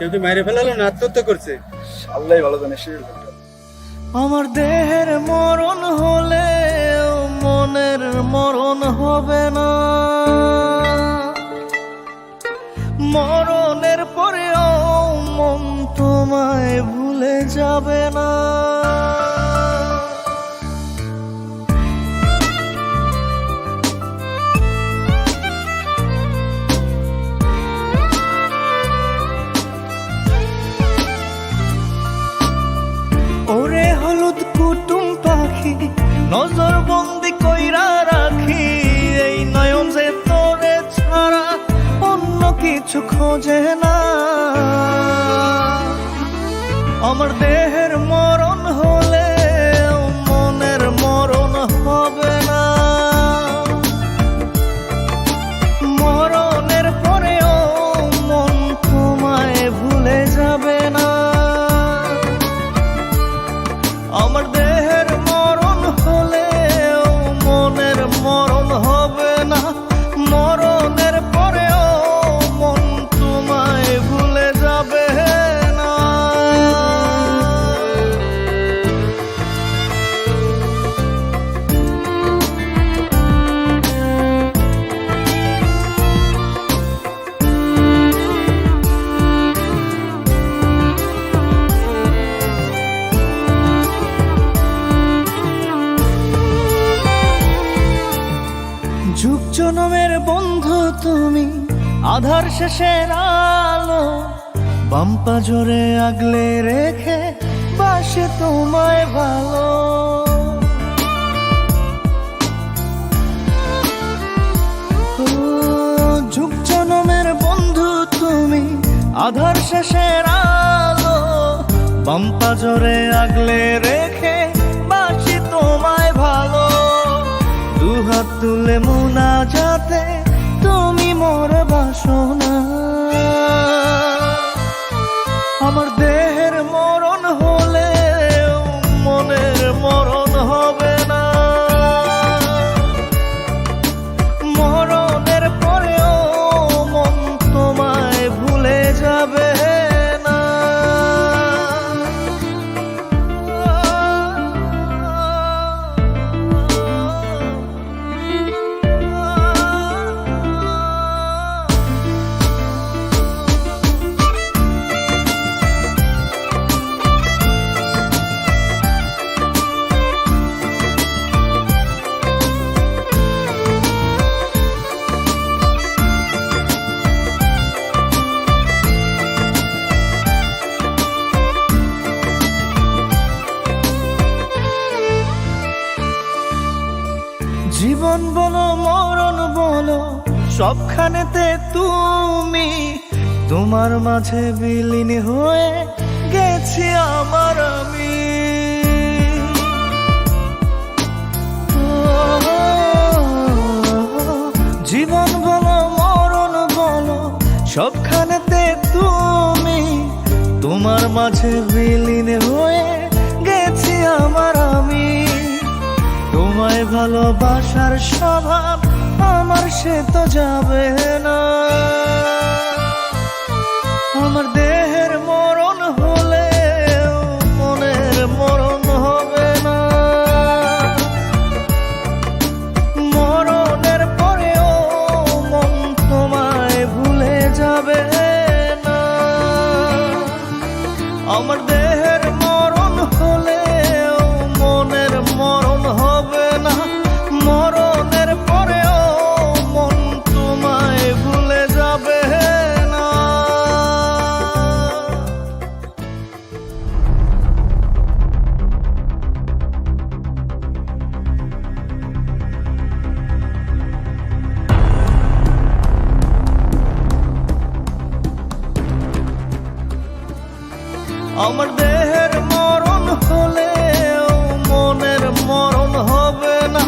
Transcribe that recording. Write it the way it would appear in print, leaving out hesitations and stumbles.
কেউ কি মাইরে ফেলালো না আত্মহত্যা করছে? আল্লাহ ভালো জানে। আমার দেহের মরণ হলে মনের মরণ হবে না, মরণের পরেও মন তোমায় ভুলে যাবে না। ওরে হলুদ কুটুম পাখি, নজর বন্দি কইরা রাখি, এই নয়ন যে তোরে ছাড়া অন্য কিছু খোঁজে না। আমার দেহের মরণ হলে মনের মরণ হবে না, মরণের পরেও মন তোমায় ভুলে যাবে না। আমার দেহের মরণ হলে মনের মরণ হবে না, মরণের পরেও মন তোমায় ভুলে যাবে না। যুগ জনমের বন্ধু তুমি, আধার শেষের আলো, বাম্পা জোরে আগলে রেখে বাসে তোমায় ভালো। ও, যুগ জনমের বন্ধু তুমি, আধার শেষের আলো, বাম্পা জোরে আগলে রেখে বাসি তোমায় ভালো। দুহাত তুলে মুনাজাতে তুমি মোর বাসনা। আমার দেহের মরণ হলে মনের মরণ হবে না, মরণের পরেও মন তোমায় ভুলে যাবে না। জীবন বলো মরণ বলো সবখানেতে তুমি, তোমার মাঝে বিলীন হয়ে গেছি আমার আমি। জীবন বলো মরণ বলো সবখানেতে তুমি, তোমার মাঝে বিলীন হয়ে গেছি আমার আমি। তোমায় ভালোবাসার স্বভাব আমার সে তো যাবে না, আমার দেহের মরণ হলে মনের মরণ হবে না, মরণের পরেও মন তোমায় ভুলে যাবে না। আমার দেহের মরণ হলে মনের মরণ হবে না, মরণের পরেও মন তোমায় ভুলে যাবে না। আমার দেহের মরণ হলে মনের মরণ হবে না,